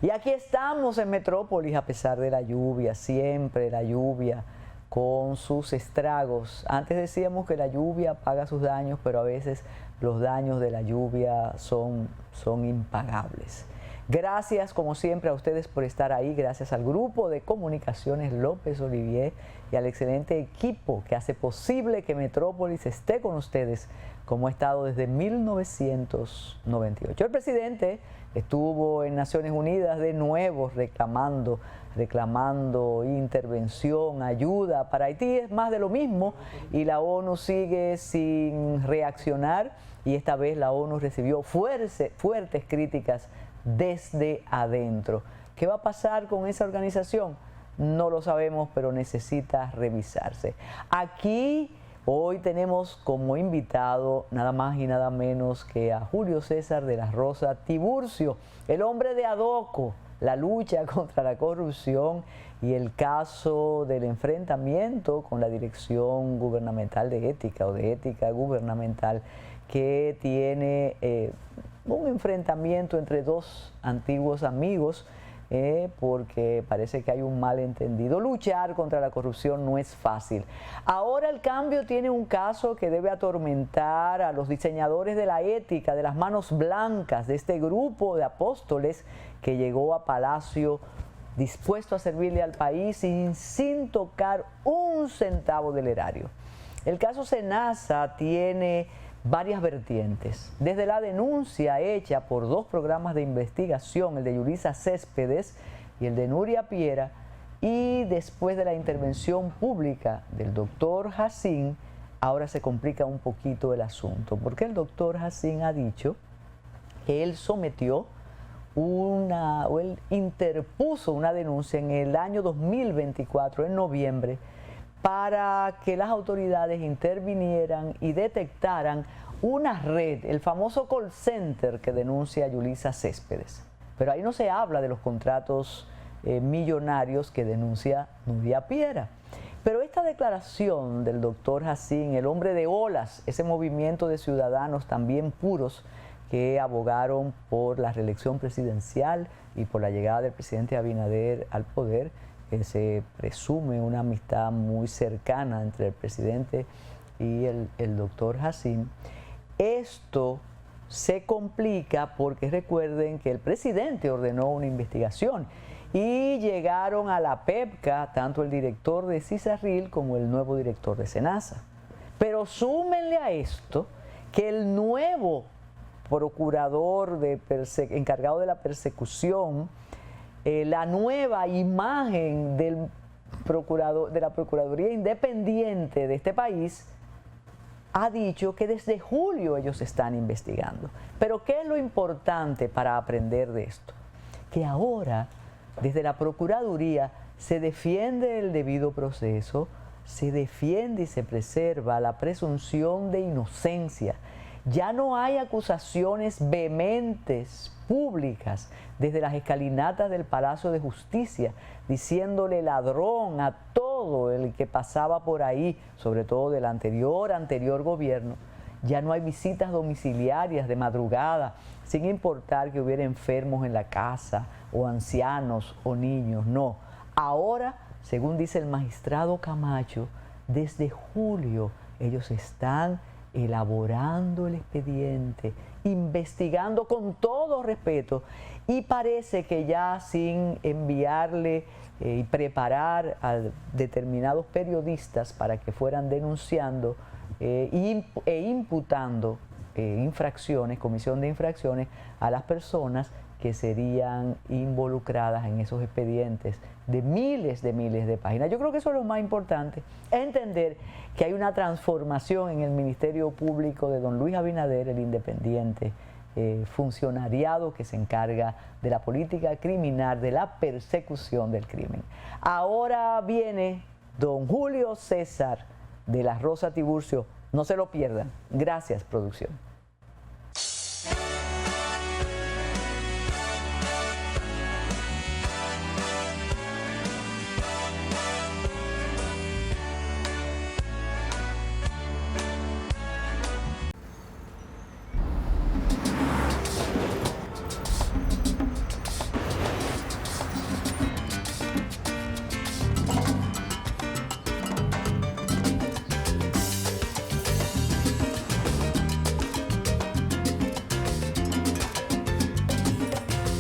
Y aquí estamos en Metrópolis a pesar de la lluvia, siempre la lluvia con sus estragos. Antes decíamos que la lluvia paga sus daños, pero a veces los daños de la lluvia son impagables. Gracias, como siempre, a ustedes por estar ahí. Gracias al Grupo de Comunicaciones López Olivier y al excelente equipo que hace posible que Metrópolis esté con ustedes como ha estado desde 1998. El presidente estuvo en Naciones Unidas de nuevo reclamando intervención, ayuda para Haití. Es más de lo mismo y la ONU sigue sin reaccionar y esta vez la ONU recibió fuertes críticas desde adentro. ¿Qué va a pasar con esa organización? No lo sabemos, pero necesita revisarse. Aquí hoy tenemos como invitado nada más y nada menos que a Julio César de la Rosa Tiburcio, el hombre de ADOCO, la lucha contra la corrupción y el caso del enfrentamiento con la Dirección Gubernamental de Ética o de Ética Gubernamental, que tiene un enfrentamiento entre dos antiguos amigos, porque parece que hay un malentendido. Luchar contra la corrupción no es fácil. Ahora el cambio tiene un caso que debe atormentar a los diseñadores de la ética, de las manos blancas, de este grupo de apóstoles que llegó a Palacio dispuesto a servirle al país sin tocar un centavo del erario. El caso Senasa tiene varias vertientes, desde la denuncia hecha por dos programas de investigación, el de Yulisa Céspedes y el de Nuria Piera, y después de la intervención pública del doctor Jacín, ahora se complica un poquito el asunto, porque el doctor Jacín ha dicho que él él interpuso una denuncia en el año 2024, en noviembre, para que las autoridades intervinieran y detectaran una red, el famoso call center que denuncia Yulisa Céspedes. Pero ahí no se habla de los contratos millonarios que denuncia Nuria Piera. Pero esta declaración del doctor Jacín, el hombre de olas, ese movimiento de ciudadanos también puros que abogaron por la reelección presidencial y por la llegada del presidente Abinader al poder, que se presume una amistad muy cercana entre el presidente y el doctor Jacín. Esto se complica porque recuerden que el presidente ordenó una investigación y llegaron a la PEPCA tanto el director de CISARRIL como el nuevo director de SENASA. Pero súmenle a esto que el nuevo procurador encargado de la persecución, la nueva imagen de la Procuraduría Independiente de este país, ha dicho que desde julio ellos están investigando. Pero ¿qué es lo importante para aprender de esto? Que ahora, desde la Procuraduría, se defiende el debido proceso, se defiende y se preserva la presunción de inocencia. Ya no hay acusaciones vehementes, públicas, desde las escalinatas del Palacio de Justicia, diciéndole ladrón a todo el que pasaba por ahí, sobre todo del anterior gobierno. Ya no hay visitas domiciliarias de madrugada, sin importar que hubiera enfermos en la casa, o ancianos, o niños, no. Ahora, según dice el magistrado Camacho, desde julio ellos están elaborando el expediente, investigando con todo respeto, y parece que ya sin enviarle y preparar a determinados periodistas para que fueran denunciando e imputando infracciones, comisión de infracciones a las personas que serían involucradas en esos expedientes de miles de páginas. Yo creo que eso es lo más importante, entender que hay una transformación en el Ministerio Público de don Luis Abinader, el independiente funcionariado que se encarga de la política criminal, de la persecución del crimen. Ahora viene don Julio César de la Rosa Tiburcio. No se lo pierdan. Gracias, producción.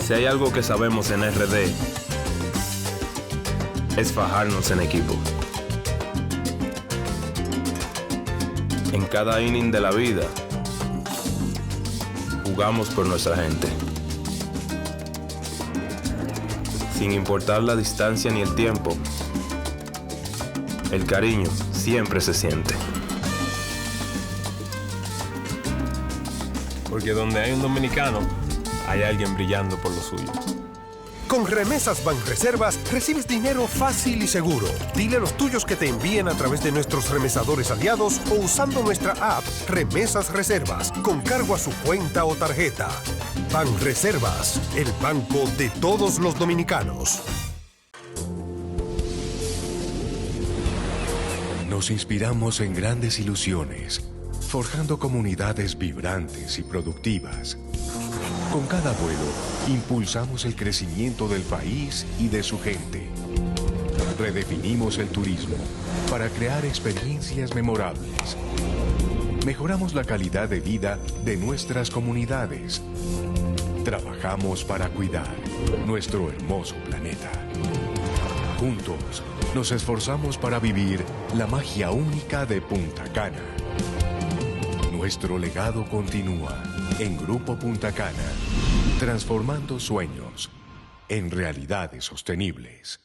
Si hay algo que sabemos en RD, es fajarnos en equipo. En cada inning de la vida, jugamos por nuestra gente. Sin importar la distancia ni el tiempo, el cariño siempre se siente. Porque donde hay un dominicano, hay alguien brillando por lo suyo. Con Remesas Banreservas recibes dinero fácil y seguro. Dile a los tuyos que te envíen a través de nuestros remesadores aliados o usando nuestra app Remesas Reservas, con cargo a su cuenta o tarjeta. Banreservas, el banco de todos los dominicanos. Nos inspiramos en grandes ilusiones, forjando comunidades vibrantes y productivas. Con cada vuelo, impulsamos el crecimiento del país y de su gente. Redefinimos el turismo para crear experiencias memorables. Mejoramos la calidad de vida de nuestras comunidades. Trabajamos para cuidar nuestro hermoso planeta. Juntos, nos esforzamos para vivir la magia única de Punta Cana. Nuestro legado continúa en Grupo Punta Cana, transformando sueños en realidades sostenibles.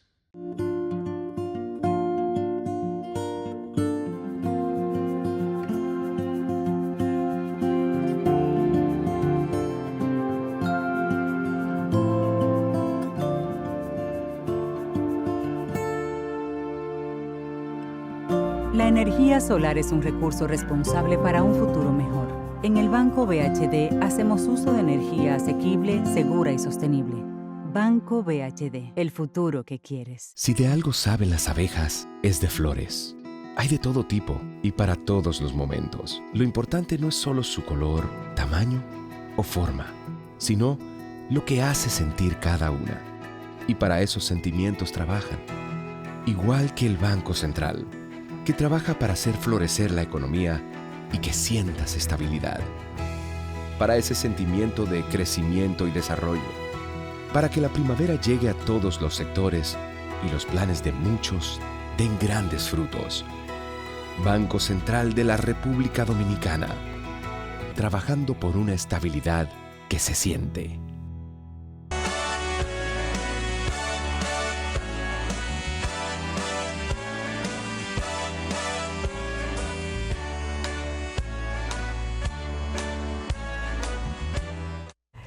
La energía solar es un recurso responsable para un futuro mejor. En el Banco BHD hacemos uso de energía asequible, segura y sostenible. Banco BHD, el futuro que quieres. Si de algo saben las abejas, es de flores. Hay de todo tipo y para todos los momentos. Lo importante no es solo su color, tamaño o forma, sino lo que hace sentir cada una. Y para esos sentimientos trabajan. Igual que el Banco Central, que trabaja para hacer florecer la economía y que sientas estabilidad. Para ese sentimiento de crecimiento y desarrollo. Para que la primavera llegue a todos los sectores y los planes de muchos den grandes frutos. Banco Central de la República Dominicana. Trabajando por una estabilidad que se siente.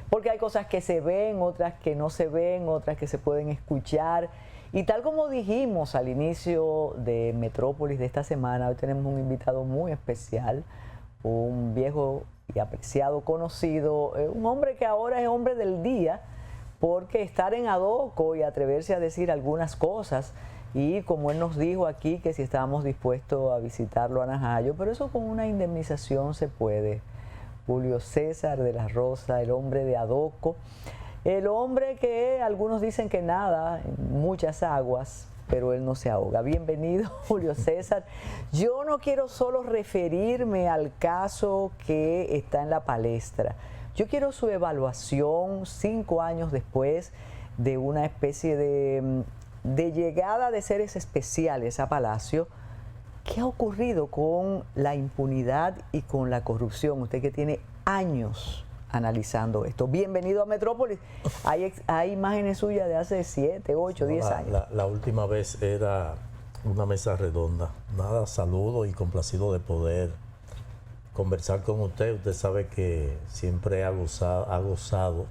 Porque hay cosas que se ven, otras que no se ven, otras que se pueden escuchar. Y tal como dijimos al inicio de Metrópolis de esta semana, hoy tenemos un invitado muy especial, un viejo y apreciado conocido, un hombre que ahora es hombre del día, porque estar en Adoco y atreverse a decir algunas cosas, y como él nos dijo aquí que si estábamos dispuestos a visitarlo a Najayo, pero eso con una indemnización se puede. Julio César de la Rosa, el hombre de Adoco, el hombre que algunos dicen que nada en muchas aguas, pero él no se ahoga. Bienvenido, Julio César. Yo no quiero solo referirme al caso que está en la palestra. Yo quiero su evaluación 5 años después de una especie de llegada de seres especiales a Palacio. ¿Qué ha ocurrido con la impunidad y con la corrupción? Usted que tiene años analizando esto. Bienvenido a Metrópolis. Hay imágenes suyas de hace 7, 8, 10 años. La última vez era una mesa redonda. Nada, saludo y complacido de poder conversar con usted. Usted sabe que siempre ha gozado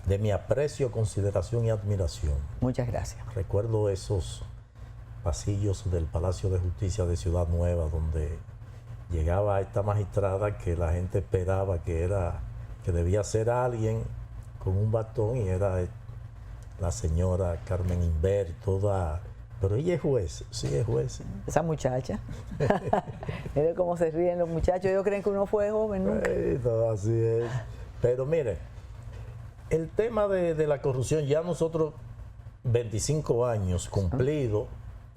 de mi aprecio, consideración y admiración. Muchas gracias. Recuerdo esos pasillos del Palacio de Justicia de Ciudad Nueva, donde llegaba esta magistrada que la gente esperaba que debía ser alguien con un bastón, y era la señora Carmen Inver, toda. Pero ella es juez, sí es juez. Esa muchacha. Mire cómo se ríen los muchachos. Ellos creen que uno fue joven, ¿no? No, así es. Pero mire, el tema de la corrupción, ya nosotros 25 años cumplidos,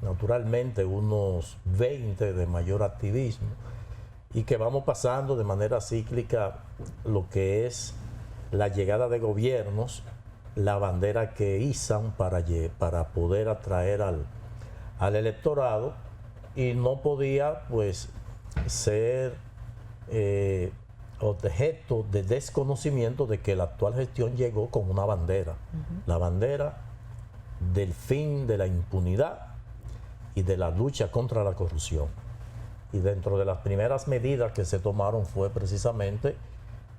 naturalmente unos 20 de mayor activismo, y que vamos pasando de manera cíclica lo que es la llegada de gobiernos la bandera que izan para poder atraer al electorado, y no podía pues ser objeto de desconocimiento de que la actual gestión llegó con una bandera, la bandera del fin de la impunidad y de la lucha contra la corrupción. Y dentro de las primeras medidas que se tomaron fue precisamente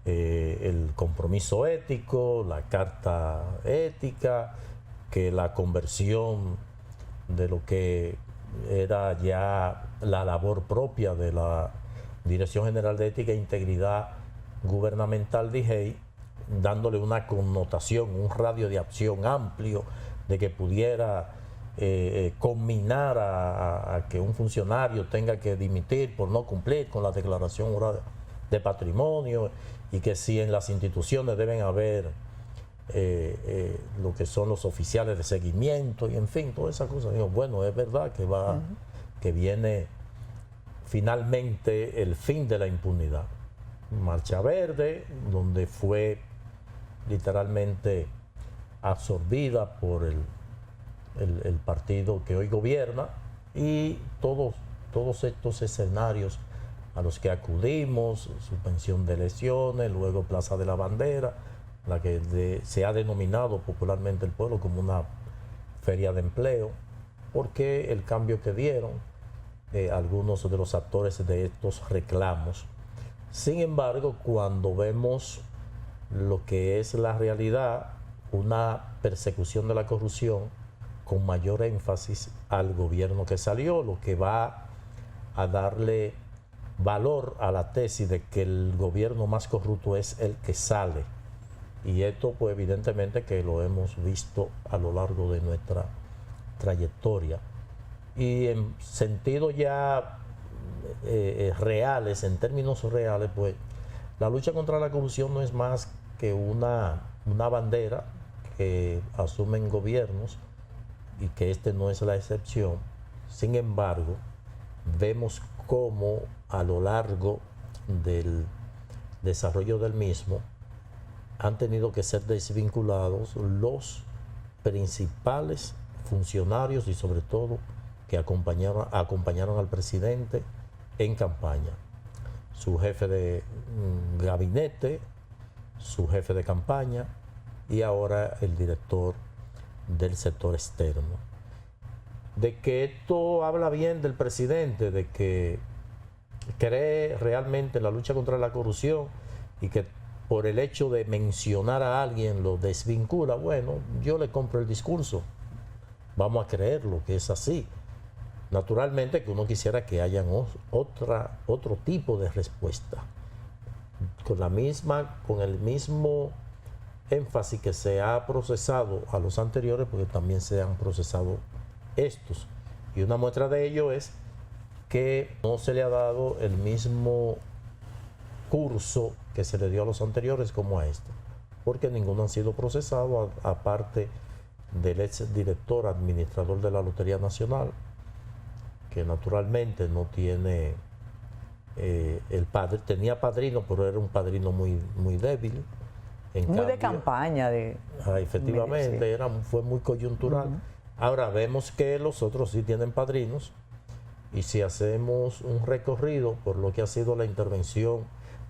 el compromiso ético, la carta ética, que la conversión de lo que era ya la labor propia de la Dirección General de Ética e Integridad Gubernamental, DIGEI, dándole una connotación, un radio de acción amplio de que pudiera combinar a que un funcionario tenga que dimitir por no cumplir con la declaración de patrimonio, y que si en las instituciones deben haber lo que son los oficiales de seguimiento, y en fin, todas esas cosas. Digo, bueno, es verdad que que viene finalmente el fin de la impunidad. Marcha Verde, donde fue literalmente absorbida por el partido que hoy gobierna, y todos estos escenarios a los que acudimos, suspensión de elecciones, luego Plaza de la Bandera, la que se ha denominado popularmente el pueblo como una feria de empleo, porque el cambio que dieron algunos de los actores de estos reclamos. Sin embargo, cuando vemos lo que es la realidad, una persecución de la corrupción con mayor énfasis al gobierno que salió, lo que va a darle valor a la tesis de que el gobierno más corrupto es el que sale. Y esto, pues evidentemente que lo hemos visto a lo largo de nuestra trayectoria. Y en sentido ya reales, en términos reales, pues la lucha contra la corrupción no es más que una bandera que asumen gobiernos, y que este no es la excepción. Sin embargo, vemos cómo a lo largo del desarrollo del mismo han tenido que ser desvinculados los principales funcionarios, y sobre todo que acompañaron al presidente en campaña. Su jefe de gabinete, su jefe de campaña, y ahora el director del sector externo. De que esto habla bien del presidente, de que cree realmente en la lucha contra la corrupción, y que por el hecho de mencionar a alguien lo desvincula, bueno, yo le compro el discurso. Vamos a creerlo que es así. Naturalmente que uno quisiera que hayan otro tipo de respuesta, con el mismo énfasis que se ha procesado a los anteriores, porque también se han procesado estos. Y una muestra de ello es que no se le ha dado el mismo curso que se le dio a los anteriores como a este, porque ninguno han sido procesados, aparte del ex director administrador de la Lotería Nacional, que naturalmente no tiene tenía padrino, pero era un padrino muy débil. Muy de campaña. Efectivamente, sí. Fue muy coyuntural. Ahora vemos que los otros sí tienen padrinos, y si hacemos un recorrido por lo que ha sido la intervención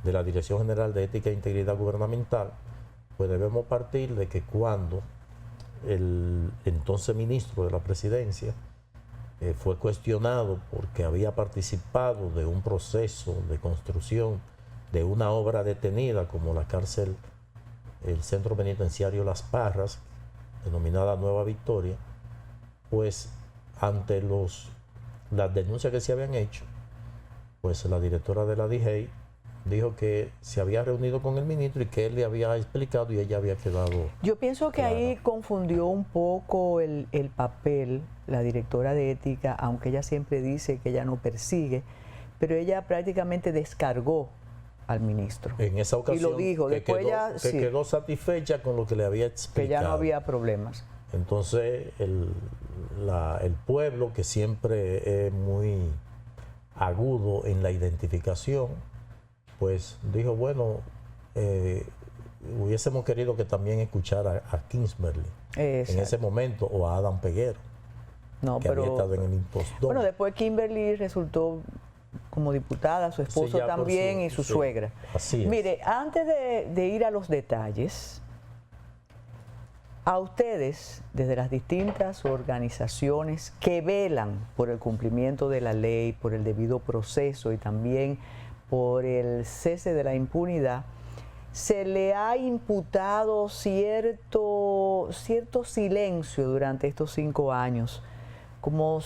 de la Dirección General de Ética e Integridad Gubernamental, pues debemos partir de que cuando el entonces ministro de la Presidencia fue cuestionado porque había participado de un proceso de construcción de una obra detenida como la cárcel, el centro penitenciario Las Parras, denominada Nueva Victoria, pues ante las denuncias que se habían hecho, pues la directora de la DIGEI dijo que se había reunido con el ministro y que él le había explicado, y ella había quedado... Yo pienso que clara. Ahí confundió un poco el papel, la directora de ética, aunque ella siempre dice que ella no persigue, pero ella prácticamente descargó al ministro. En esa ocasión, y lo dijo, después quedó satisfecha con lo que le había explicado. Que ya no había problemas. Entonces el pueblo, que siempre es muy agudo en la identificación, pues dijo, bueno, hubiésemos querido que también escuchara a Kingsbury en ese momento, o a Adam Peguero, que había estado en el impostón. Bueno, después Kimberly resultó como diputada, su esposo también y su suegra. Así es. Mire, antes de ir a los detalles, a ustedes, desde las distintas organizaciones que velan por el cumplimiento de la ley, por el debido proceso y también por el cese de la impunidad, se le ha imputado cierto silencio durante estos 5 años, como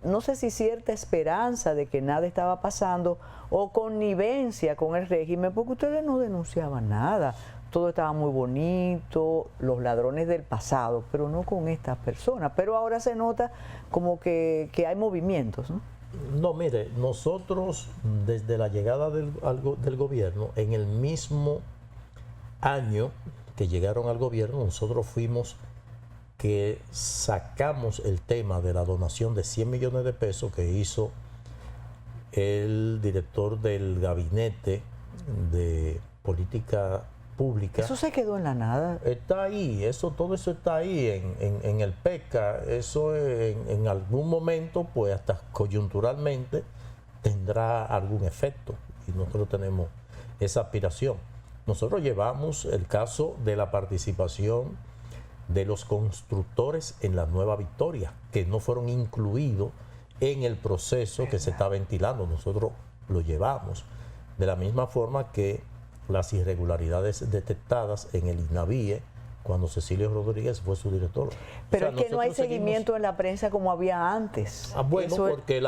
no sé si cierta esperanza de que nada estaba pasando o connivencia con el régimen, porque ustedes no denunciaban nada, todo estaba muy bonito, los ladrones del pasado, pero no con estas personas. Pero ahora se nota como que hay movimientos, ¿no? No, mire, nosotros desde la llegada del gobierno, en el mismo año que llegaron al gobierno, nosotros fuimos que sacamos el tema de la donación de 100 millones de pesos que hizo el director del gabinete de política pública. Eso se quedó en la nada. Está ahí, todo eso está ahí en el PECA. Eso en algún momento, pues hasta coyunturalmente, tendrá algún efecto, y nosotros tenemos esa aspiración. Nosotros llevamos el caso de la participación de los constructores en la Nueva Victoria, que no fueron incluidos en el proceso que se está ventilando. Nosotros lo llevamos de la misma forma que las irregularidades detectadas en el INAVIE cuando Cecilio Rodríguez fue su director. Pero es que no hay seguimiento en la prensa como había antes. Bueno, eso porque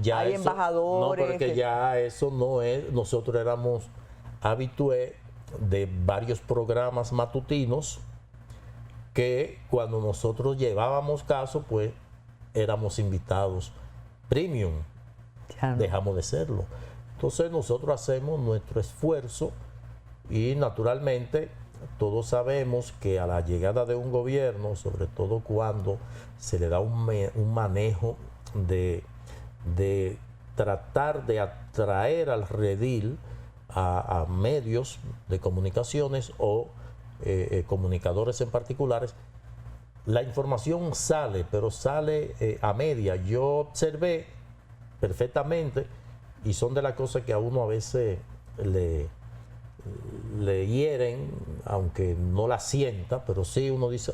ya hay eso, embajadores. No, porque ya eso no es. Nosotros éramos habitué de varios programas matutinos que cuando nosotros llevábamos casos, pues éramos invitados premium. Ya no. Dejamos de serlo. Entonces nosotros hacemos nuestro esfuerzo y naturalmente todos sabemos que a la llegada de un gobierno, sobre todo cuando se le da un manejo de tratar de atraer al redil a medios de comunicaciones o comunicadores en particulares, la información sale, pero sale a media. Yo observé perfectamente, y son de las cosas que a uno a veces le hieren, aunque no la sienta, pero sí uno dice,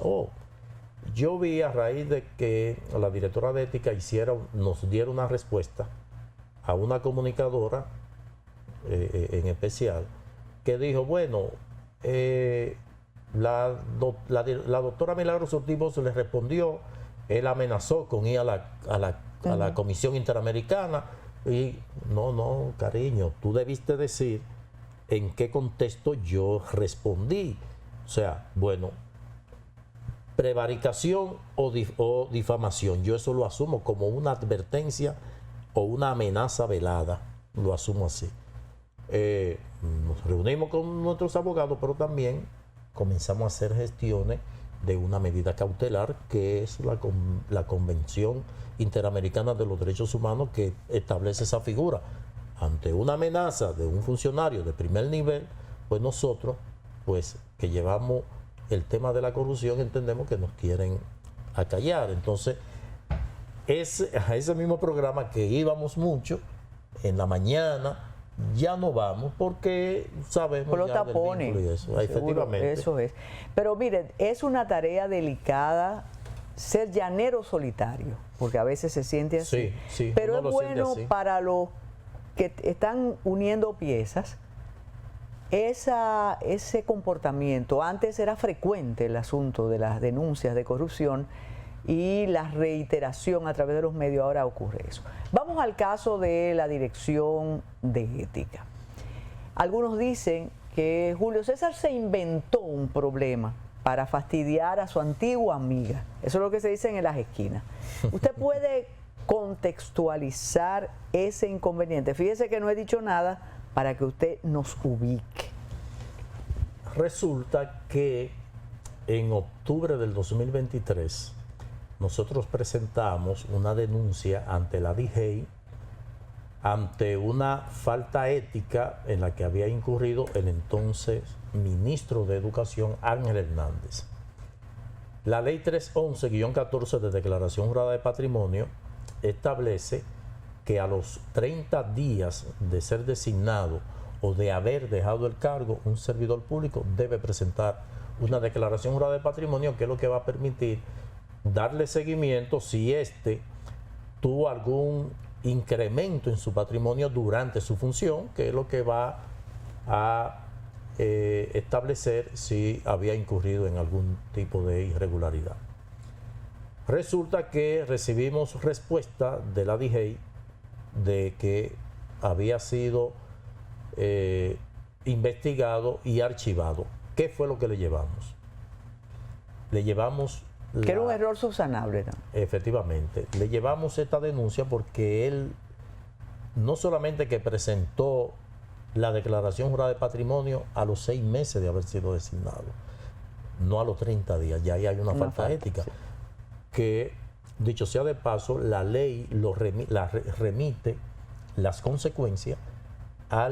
yo vi a raíz de que la directora de ética nos diera una respuesta a una comunicadora en especial, que dijo, bueno, la doctora Milagros Ortiz le respondió, él amenazó con ir a la Comisión Interamericana. Y no, cariño, tú debiste decir en qué contexto yo respondí. O sea, bueno, prevaricación o difamación, yo eso lo asumo como una advertencia o una amenaza velada, lo asumo así. Nos reunimos con nuestros abogados, pero también comenzamos a hacer gestiones de una medida cautelar, que es la Convención Interamericana de los Derechos Humanos, que establece esa figura. Ante una amenaza de un funcionario de primer nivel, pues nosotros, pues que llevamos el tema de la corrupción, entendemos que nos quieren acallar. Entonces, a ese mismo programa que íbamos mucho, en la mañana, ya no vamos porque sabemos por los ya tapones, del vínculo y eso, efectivamente. Eso es. Pero miren, es una tarea delicada ser llanero solitario, porque a veces se siente así. Sí, pero es bueno para los que están uniendo piezas, ese comportamiento. Antes era frecuente el asunto de las denuncias de corrupción y la reiteración a través de los medios, ahora ocurre eso. Vamos al caso de la Dirección de Ética. Algunos dicen que Julio César se inventó un problema para fastidiar a su antigua amiga. Eso es lo que se dice en las esquinas. ¿Usted puede contextualizar ese inconveniente? Fíjese que no he dicho nada para que usted nos ubique. Resulta que en octubre del 2023 nosotros presentamos una denuncia ante la DGI ante una falta ética en la que había incurrido el entonces ministro de Educación, Ángel Hernández. La ley 311-14 de Declaración Jurada de Patrimonio establece que a los 30 días de ser designado o de haber dejado el cargo, un servidor público debe presentar una declaración jurada de patrimonio, que es lo que va a permitir darle seguimiento si éste tuvo algún incremento en su patrimonio durante su función, que es lo que va a establecer si había incurrido en algún tipo de irregularidad. Resulta que recibimos respuesta de la DIGEI de que había sido investigado y archivado. ¿Qué fue lo que le llevamos? Le llevamos... Que era un error subsanable, ¿no? Efectivamente. Le llevamos esta denuncia porque él no solamente que presentó la declaración jurada de patrimonio a los 6 meses de haber sido designado, no a los 30 días, ya ahí hay una falta ética. Sí. Que, dicho sea de paso, la ley remite las consecuencias a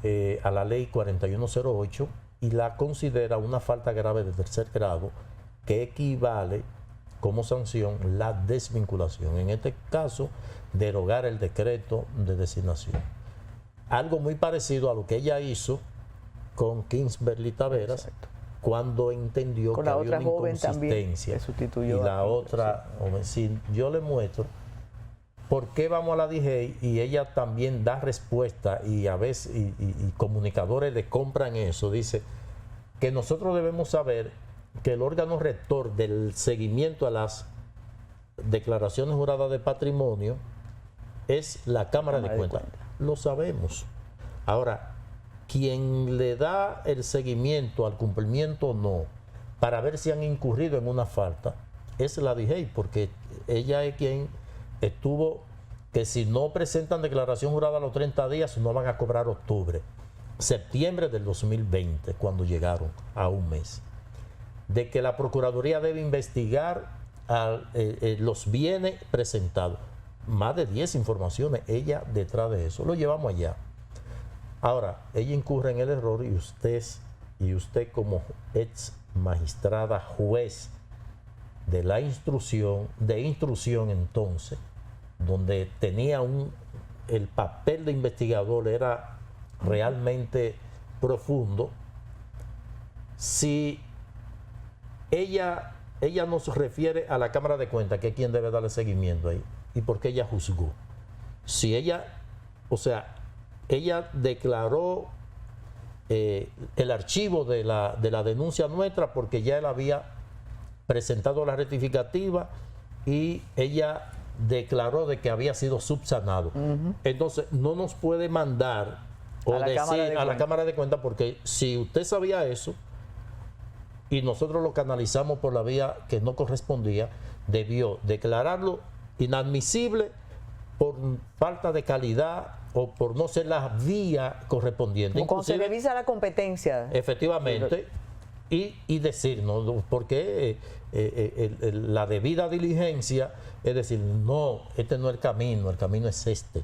la ley 4108 y la considera una falta grave de tercer grado que equivale como sanción la desvinculación. En este caso, derogar el decreto de designación. Algo muy parecido a lo que ella hizo con Kingsberly Taveras. Exacto. Cuando entendió con que la había otra una joven inconsistencia también, que sustituyó y la otra, si yo le muestro por qué vamos a la DIGEI y ella también da respuesta y a veces y comunicadores le compran eso, dice que nosotros debemos saber que el órgano rector del seguimiento a las declaraciones juradas de patrimonio es la Cámara de Cuentas. Lo sabemos. Ahora, quien le da el seguimiento al cumplimiento o no, para ver si han incurrido en una falta, es la DIGEI, porque ella es quien estuvo, que si no presentan declaración jurada a los 30 días, no van a cobrar octubre. Septiembre del 2020, cuando llegaron a un mes. De que la Procuraduría debe investigar los bienes presentados. Más de 10 informaciones, ella detrás de eso. Lo llevamos allá. Ahora, ella incurre en el error y usted como ex magistrada juez de la instrucción entonces, donde tenía el papel de investigador era realmente profundo. Si ella nos refiere a la Cámara de Cuentas, que es quien debe darle seguimiento ahí, y por qué ella juzgó. Si ella, ella declaró el archivo de la denuncia nuestra porque ya él había presentado la rectificativa y ella declaró de que había sido subsanado. Entonces no nos puede mandar o decir a la Cámara de Cuentas, porque si usted sabía eso y nosotros lo canalizamos por la vía que no correspondía, debió declararlo inadmisible por falta de calidad o por no ser la vía correspondiente. Como se revisa la competencia. Efectivamente. Y decirnos, porque la debida diligencia es decir, no, este no es el camino es este.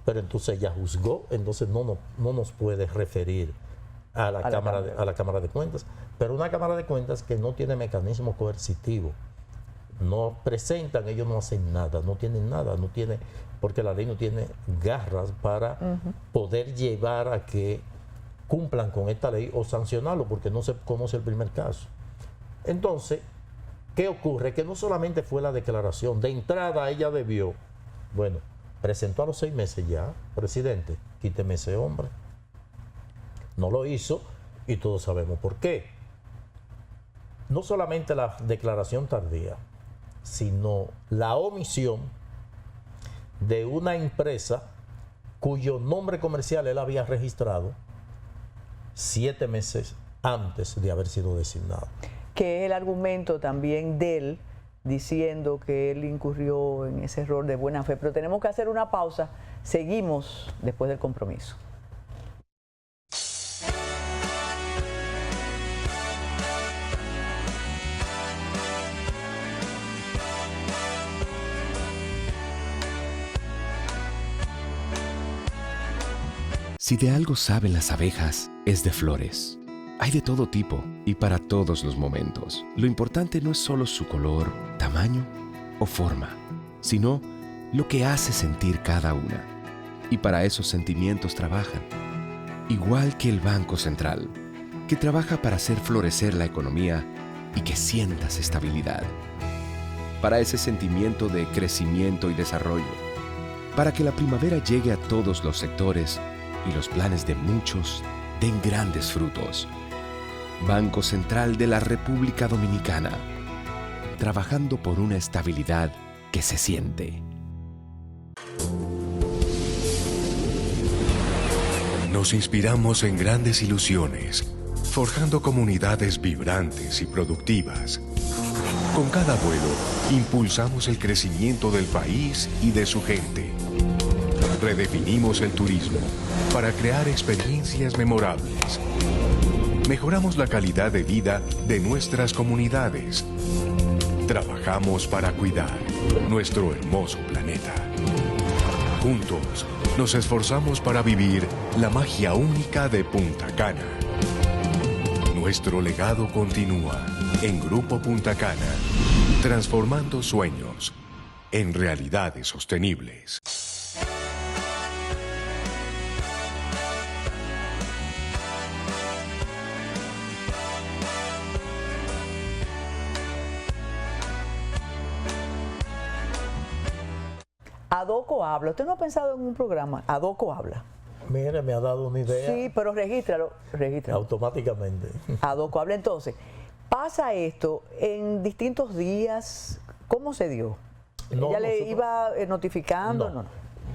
Pero entonces ella juzgó, entonces no nos puede referir a la Cámara de Cuentas. Pero una Cámara de Cuentas que no tiene mecanismo coercitivo. No presentan, ellos no hacen nada, no tienen nada, porque la ley no tiene garras para poder llevar a que cumplan con esta ley o sancionarlo, porque no se conoce el primer caso. Entonces, ¿qué ocurre? Que no solamente fue la declaración, de entrada ella debió, presentó a los 6 meses ya, presidente, quíteme ese hombre. No lo hizo y todos sabemos por qué. No solamente la declaración tardía, sino la omisión de una empresa cuyo nombre comercial él había registrado 7 meses antes de haber sido designado. Que es el argumento también de él, diciendo que él incurrió en ese error de buena fe. Pero tenemos que hacer una pausa. Seguimos después del compromiso. Si de algo saben las abejas, es de flores. Hay de todo tipo y para todos los momentos. Lo importante no es solo su color, tamaño o forma, sino lo que hace sentir cada una. Y para esos sentimientos trabajan. Igual que el Banco Central, que trabaja para hacer florecer la economía y que sientas estabilidad. Para ese sentimiento de crecimiento y desarrollo. Para que la primavera llegue a todos los sectores y los planes de muchos den grandes frutos. Banco Central de la República Dominicana. Trabajando por una estabilidad que se siente. Nos inspiramos en grandes ilusiones, forjando comunidades vibrantes y productivas. Con cada vuelo, impulsamos el crecimiento del país y de su gente. Redefinimos el turismo para crear experiencias memorables. Mejoramos la calidad de vida de nuestras comunidades. Trabajamos para cuidar nuestro hermoso planeta. Juntos, nos esforzamos para vivir la magia única de Punta Cana. Nuestro legado continúa en Grupo Punta Cana, transformando sueños en realidades sostenibles. Adoco habla. ¿Usted no ha pensado en un programa? Adoco habla. Mire, me ha dado una idea. Sí, pero regístralo. Automáticamente. Adoco habla. Entonces, pasa esto en distintos días. ¿Cómo se dio? No, ¿Ella le iba notificando? No.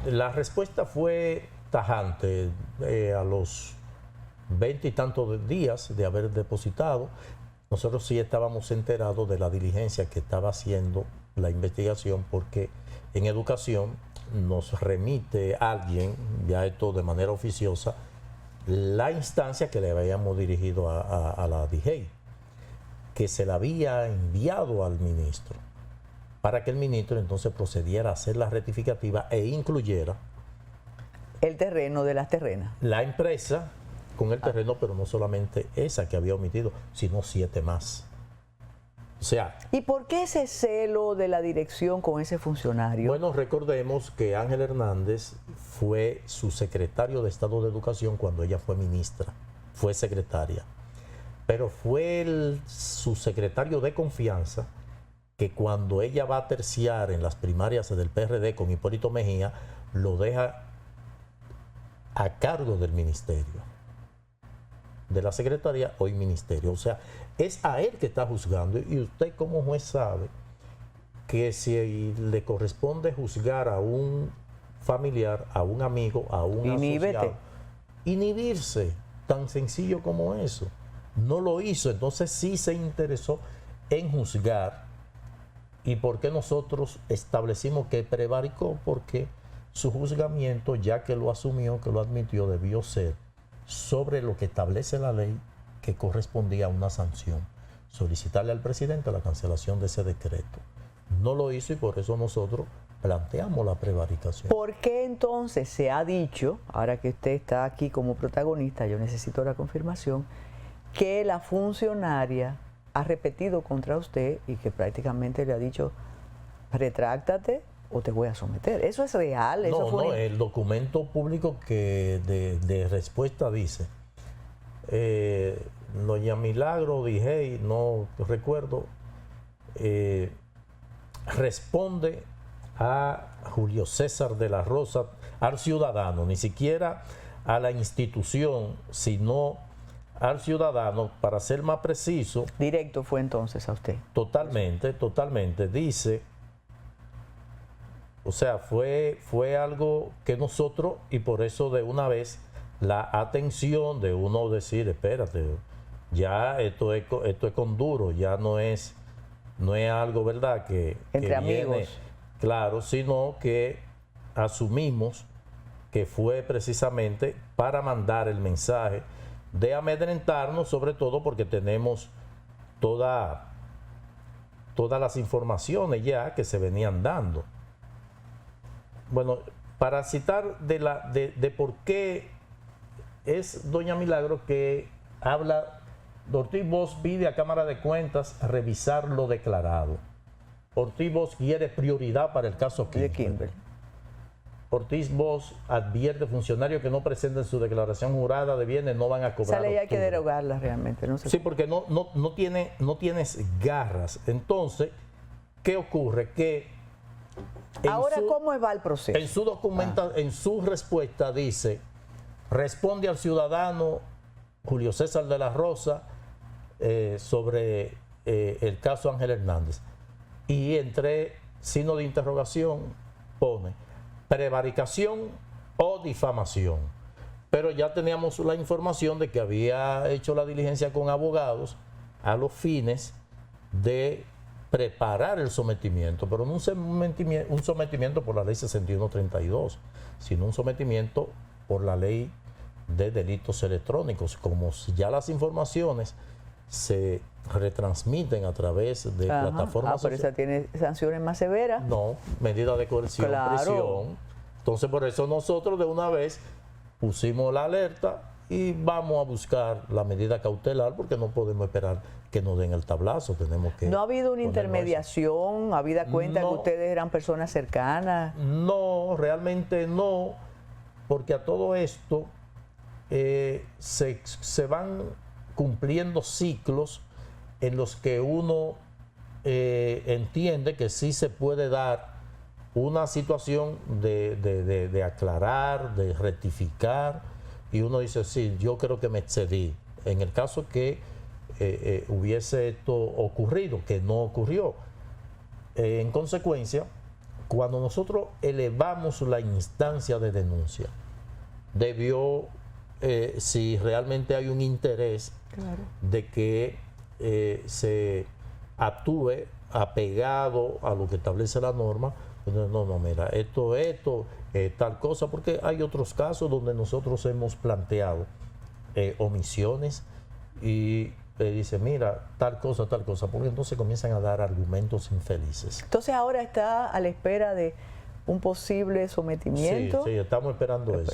La respuesta fue tajante a los 20 y tantos días de haber depositado. Nosotros sí estábamos enterados de la diligencia que estaba haciendo la investigación, porque en educación nos remite alguien, ya esto de manera oficiosa, la instancia que le habíamos dirigido a la DGEI, que se la había enviado al ministro, para que el ministro entonces procediera a hacer la rectificativa e incluyera el terreno de las terrenas. La empresa con el terreno, pero no solamente esa que había omitido, sino 7 más. O sea, ¿y por qué ese celo de la dirección con ese funcionario? Bueno, recordemos que Ángel Hernández fue su secretario de Estado de Educación cuando ella fue ministra, fue secretaria. Pero fue su secretario de confianza que cuando ella va a terciar en las primarias del PRD con Hipólito Mejía, lo deja a cargo del ministerio, de la secretaría, hoy ministerio. O sea, es a él que está juzgando, y usted como juez sabe que si le corresponde juzgar a un familiar, a un amigo, a un asociado, inhibirse, tan sencillo como eso. No lo hizo, entonces sí se interesó en juzgar. ¿Y por qué nosotros establecimos que prevaricó? Porque su juzgamiento, ya que lo asumió, que lo admitió, debió ser sobre lo que establece la ley, que correspondía a una sanción, solicitarle al presidente la cancelación de ese decreto. No lo hizo, y por eso nosotros planteamos la prevaricación. ¿Por qué entonces se ha dicho, ahora que usted está aquí como protagonista, yo necesito la confirmación, que la funcionaria ha repetido contra usted y que prácticamente le ha dicho, retráctate o te voy a someter? ¿Eso es real? ¿Eso No, el documento público que de respuesta dice, doña Milagro DGEI, no recuerdo, responde a Julio César de la Rosa, al ciudadano, ni siquiera a la institución, sino al ciudadano, para ser más preciso. Directo fue entonces a usted. Totalmente, dice, o sea, fue algo que nosotros, y por eso de una vez la atención de uno decir, espérate, ya esto es con duro, ya no es algo, ¿verdad?, que entre amigos, viene, claro, sino que asumimos que fue precisamente para mandar el mensaje de amedrentarnos, sobre todo porque tenemos todas las informaciones ya que se venían dando. Bueno, para citar de por qué es doña Milagro que habla, Ortiz Bosch pide a Cámara de Cuentas revisar lo declarado. Ortiz Bosch quiere prioridad para el caso Kimberly. Ortiz Bosch advierte funcionarios que no presenten su declaración jurada de bienes no van a cobrar. Esa ley hay que derogarla realmente. No sé. Sí, porque no tienes garras. Entonces, ¿qué ocurre? Que ahora, ¿cómo va el proceso? En su en su respuesta dice, responde al ciudadano Julio César de la Rosa sobre el caso Ángel Hernández. Y entre signo de interrogación pone prevaricación o difamación. Pero ya teníamos la información de que había hecho la diligencia con abogados a los fines de preparar el sometimiento, pero no un sometimiento por la ley 6132, sino un sometimiento por la ley de delitos electrónicos. Como ya las informaciones se retransmiten a través de plataformas pero esa tiene sanciones más severas. No, medida de coerción, prisión. Entonces, por eso nosotros de una vez pusimos la alerta y vamos a buscar la medida cautelar, porque no podemos esperar que nos den el tablazo. Tenemos que. ¿No ha habido una intermediación, habida cuenta que ustedes eran personas cercanas? No, realmente no, porque a todo esto se van cumpliendo ciclos en los que uno entiende que sí se puede dar una situación de aclarar, de rectificar, y uno dice, sí, yo creo que me excedí. En el caso que hubiese esto ocurrido, que no ocurrió. En consecuencia, cuando nosotros elevamos la instancia de denuncia, debió, si realmente hay un interés de que se actúe apegado a lo que establece la norma, no, mira, esto, tal cosa, porque hay otros casos donde nosotros hemos planteado omisiones y dice, mira, tal cosa, porque entonces comienzan a dar argumentos infelices. Entonces ahora está a la espera de un posible sometimiento. Sí, estamos esperando eso.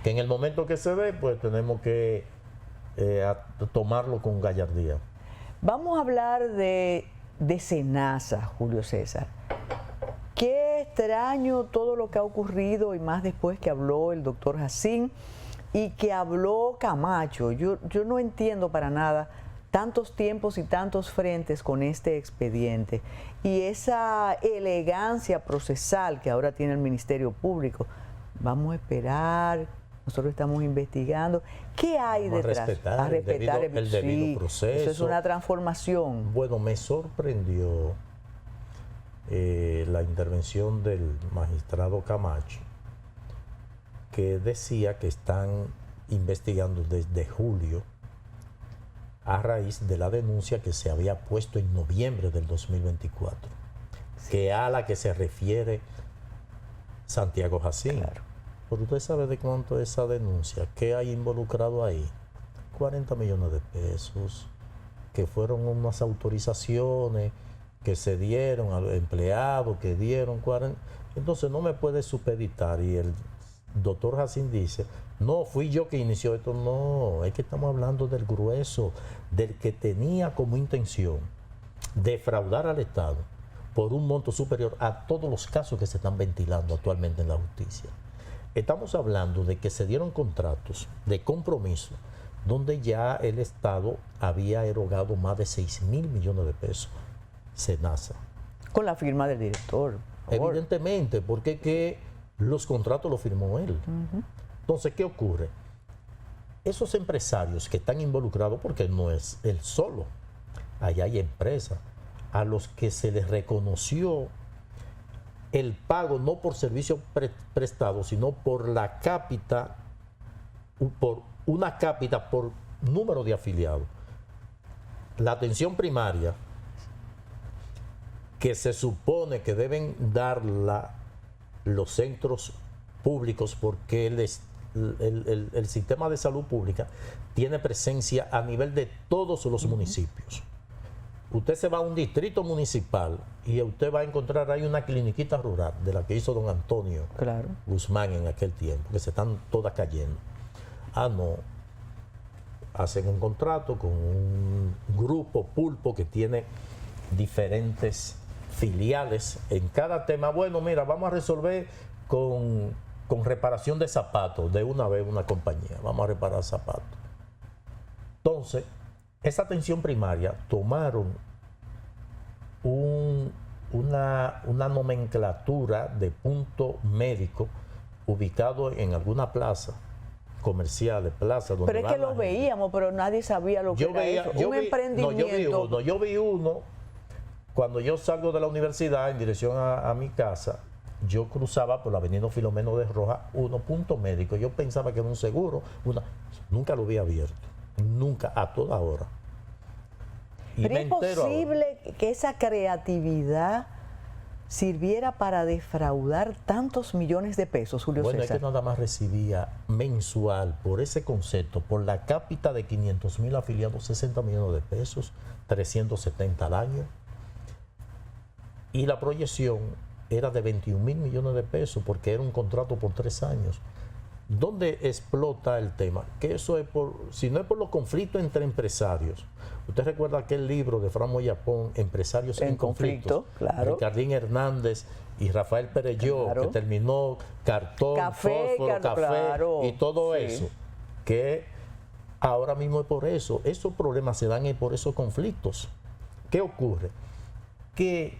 Que en el momento que se dé, pues tenemos que tomarlo con gallardía. Vamos a hablar de SENASA, Julio César. Qué extraño todo lo que ha ocurrido, y más después que habló el doctor Jacín y que habló Camacho. Yo no entiendo para nada tantos tiempos y tantos frentes con este expediente y esa elegancia procesal que ahora tiene el Ministerio Público. Vamos a esperar, nosotros estamos investigando. ¿Qué hay detrás? A respetar el debido proceso. Eso es una transformación. Bueno, me sorprendió la intervención del magistrado Camacho, que decía que están investigando desde julio a raíz de la denuncia que se había puesto en noviembre del 2024, que a la que se refiere Santiago Jacín. Claro. Pero usted sabe de cuánto es esa denuncia, qué hay involucrado ahí. 40 millones de pesos, que fueron unas autorizaciones que se dieron a los empleados, que dieron 40. Entonces no me puede supeditar. Y el doctor Jacín dice, no, fui yo que inició esto. No, es que estamos hablando del grueso, del que tenía como intención defraudar al Estado por un monto superior a todos los casos que se están ventilando actualmente en la justicia. Estamos hablando de que se dieron contratos de compromiso donde ya el Estado había erogado más de 6.000 millones de pesos. SENASA. Con la firma del director. Evidentemente, porque que los contratos los firmó él. Entonces, ¿qué ocurre? Esos empresarios que están involucrados, porque no es él solo, allá hay empresas a los que se les reconoció el pago no por servicio prestado, sino por la cápita, por una cápita por número de afiliados. La atención primaria, que se supone que deben darla los centros públicos, porque el sistema de salud pública tiene presencia a nivel de todos los municipios. Usted se va a un distrito municipal y usted va a encontrar ahí una cliniquita rural de la que hizo don Antonio Guzmán en aquel tiempo, que se están todas cayendo. no. Hacen un contrato con un grupo Pulpo que tiene diferentes filiales en cada tema. Bueno, mira, vamos a resolver con reparación de zapatos, de una vez una compañía, vamos a reparar zapatos. Entonces, esa atención primaria tomaron una nomenclatura de punto médico ubicado en alguna plaza comerciales, plazas donde pero es que lo veíamos, pero nadie sabía lo que era eso. Un emprendimiento. Yo vi uno cuando yo salgo de la universidad en dirección a mi casa. Yo cruzaba por la avenida Filomeno de Rojas, punto médico. Yo pensaba que era un seguro. Nunca lo había abierto. Nunca, a toda hora. Pero es posible que esa creatividad sirviera para defraudar tantos millones de pesos, Julio César. Bueno, es que nada más recibía mensual por ese concepto, por la cápita de 500,000 afiliados, 60 millones de pesos, 370 al año. Y la proyección era de 21,000 millones de pesos porque era un contrato por 3 años. ¿Dónde explota el tema? Que eso es si no es por los conflictos entre empresarios. Usted recuerda aquel libro de Fran Moyapón, Empresarios en conflicto, claro. Ricardín Hernández y Rafael Perelló, claro. que terminó cartón, fósforo, café claro. y todo Sí. eso. Que ahora mismo es por eso. Esos problemas se dan por esos conflictos. ¿Qué ocurre? Que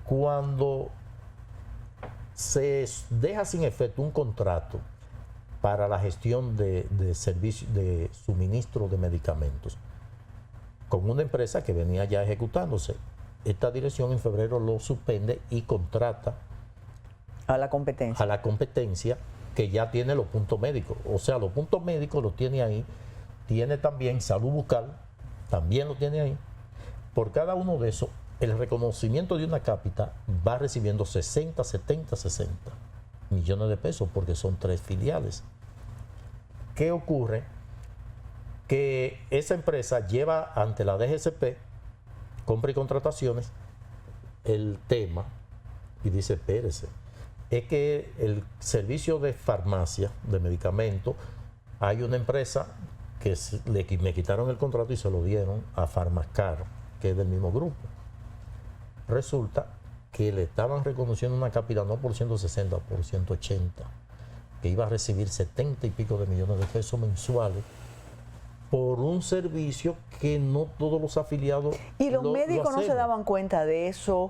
cuando se deja sin efecto un contrato para la gestión de servicio de suministro de medicamentos con una empresa que venía ya ejecutándose, esta dirección en febrero lo suspende y contrata a la competencia que ya tiene los puntos médicos. O sea, los puntos médicos los tiene ahí, tiene también salud bucal, también lo tiene ahí. Por cada uno de esos, el reconocimiento de una cápita va recibiendo 60 millones de pesos porque son 3 filiales. ¿Qué ocurre? Que esa empresa lleva ante la DGCP, compra y contrataciones, el tema y dice, espérese, es que el servicio de farmacia, de medicamentos, hay una empresa que me quitaron el contrato y se lo dieron a Farmascar, que es del mismo grupo. Resulta que le estaban reconociendo una cápita no por 160, por 180, que iba a recibir 70 y pico de millones de pesos mensuales por un servicio que no todos los afiliados y los médicos no se daban cuenta de eso.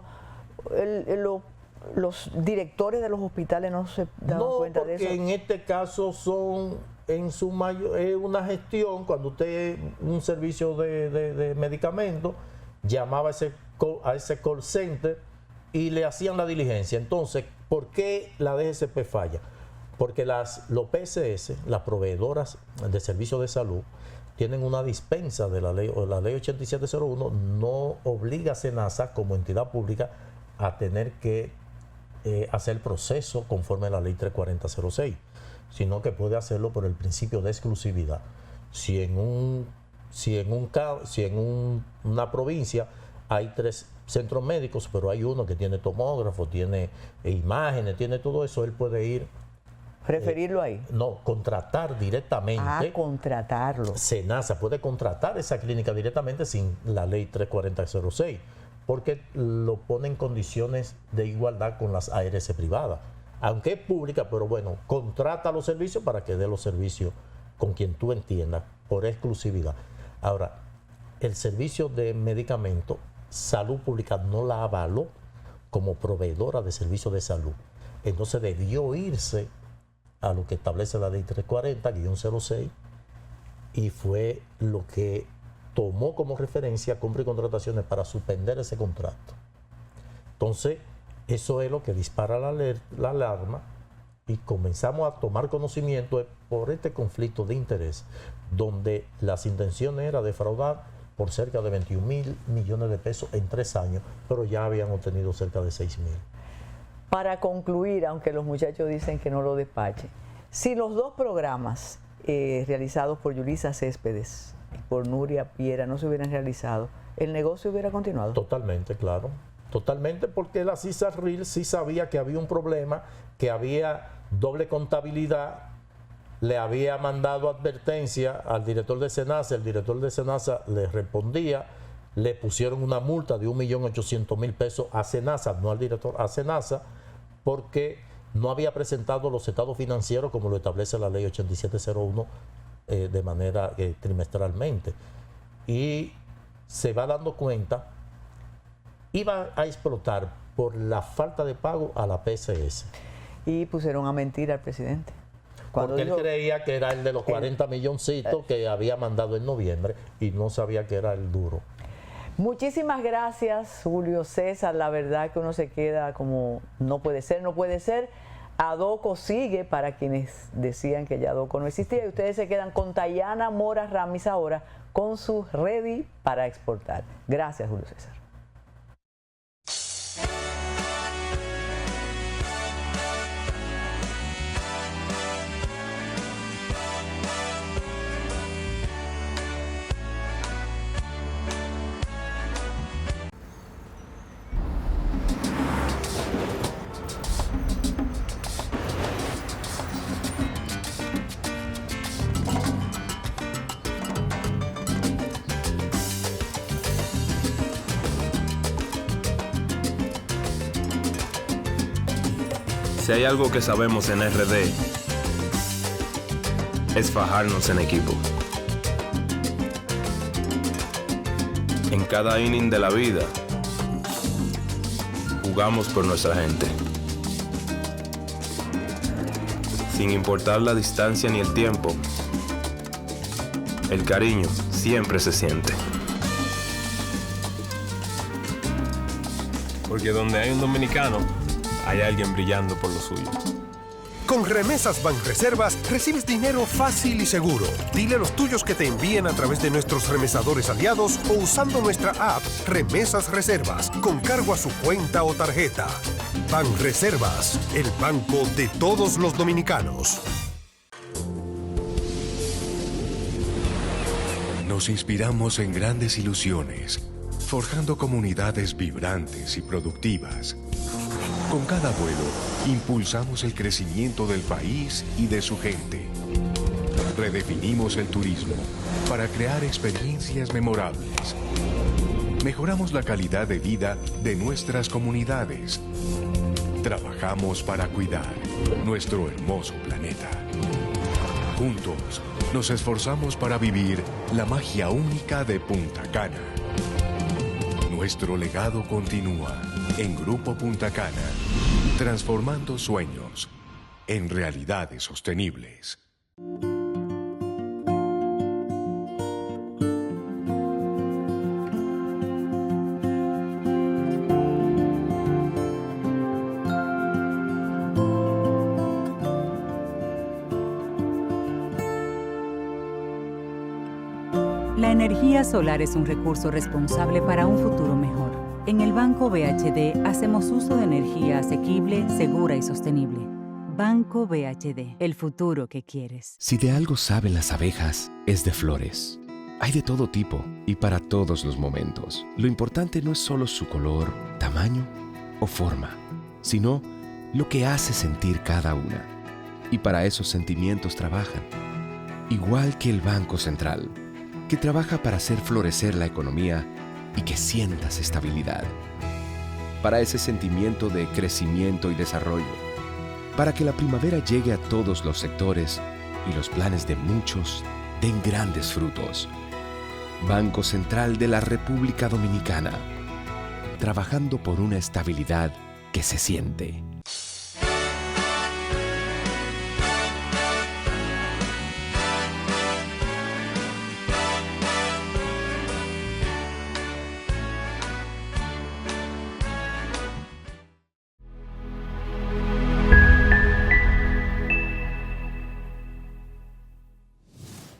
Los directores de los hospitales no se daban cuenta de eso. No, porque en este caso son en su mayor es una gestión. Cuando usted un servicio de medicamentos llamaba a ese call center y le hacían la diligencia. Entonces, ¿por qué la DGCP falla? Porque los PSS, las proveedoras de servicios de salud, tienen una dispensa de la ley 8701, no obliga a SENASA como entidad pública a tener que hacer el proceso conforme a la ley 34006, sino que puede hacerlo por el principio de exclusividad. Si en una provincia hay 3 centros médicos, pero hay uno que tiene tomógrafo, tiene imágenes, tiene todo eso, él puede ir. ¿Preferirlo ahí? No, contratar directamente. Contratarlo. SENASA puede contratar esa clínica directamente sin la ley 34006, porque lo pone en condiciones de igualdad con las ARS privadas. Aunque es pública, pero bueno, contrata los servicios para que dé los servicios con quien tú entiendas, por exclusividad. Ahora, el servicio de medicamentos, Salud Pública no la avaló como proveedora de servicios de salud. Entonces debió irse a lo que establece la ley 340-06 y fue lo que tomó como referencia compra y contrataciones para suspender ese contrato. Entonces, eso es lo que dispara la alarma y comenzamos a tomar conocimiento por este conflicto de interés, donde las intenciones eran defraudar por cerca de 21,000 millones de pesos en 3 años, pero ya habían obtenido cerca de 6,000. Para concluir, aunque los muchachos dicen que no lo despachen, si los 2 programas realizados por Yulisa Céspedes y por Nuria Piera no se hubieran realizado, ¿el negocio hubiera continuado? Totalmente, claro. Totalmente, porque la CISARRIL sí sabía que había un problema, que había doble contabilidad le había mandado advertencia al director de SENASA, el director de SENASA le respondía, le pusieron una multa de 1.800.000 pesos a SENASA, no al director, a SENASA, porque no había presentado los estados financieros como lo establece la ley 8701 de manera trimestralmente. Y se va dando cuenta, iba a explotar por la falta de pago a la PSS. Y pusieron a mentir al presidente. Porque él creía que era el de los 40 milloncitos que había mandado en noviembre y no sabía que era el duro. Muchísimas gracias, Julio César. La verdad que uno se queda como no puede ser, no puede ser. Adoco sigue para quienes decían que ya Adoco no existía. Y ustedes se quedan con Tayana Mora Ramis ahora con su Ready para exportar. Gracias, Julio César. Si hay algo que sabemos en RD, es fajarnos en equipo. En cada inning de la vida, jugamos por nuestra gente. Sin importar la distancia ni el tiempo, el cariño siempre se siente. Porque donde hay un dominicano, hay alguien brillando por lo suyo. Con Remesas Banreservas recibes dinero fácil y seguro. Dile a los tuyos que te envíen a través de nuestros remesadores aliados o usando nuestra app Remesas Reservas con cargo a su cuenta o tarjeta. Banreservas, el banco de todos los dominicanos. Nos inspiramos en grandes ilusiones, forjando comunidades vibrantes y productivas. Con cada vuelo, impulsamos el crecimiento del país y de su gente. Redefinimos el turismo para crear experiencias memorables. Mejoramos la calidad de vida de nuestras comunidades. Trabajamos para cuidar nuestro hermoso planeta. Juntos, nos esforzamos para vivir la magia única de Punta Cana. Nuestro legado continúa en Grupo Punta Cana, transformando sueños en realidades sostenibles. La energía solar es un recurso responsable para un futuro mejor. En el Banco BHD hacemos uso de energía asequible, segura y sostenible. Banco BHD, el futuro que quieres. Si de algo saben las abejas, es de flores. Hay de todo tipo y para todos los momentos. Lo importante no es solo su color, tamaño o forma, sino lo que hace sentir cada una. Y para esos sentimientos trabajan. Igual que el Banco Central, que trabaja para hacer florecer la economía y que sientas estabilidad. Para ese sentimiento de crecimiento y desarrollo. Para que la primavera llegue a todos los sectores y los planes de muchos den grandes frutos. Banco Central de la República Dominicana. Trabajando por una estabilidad que se siente.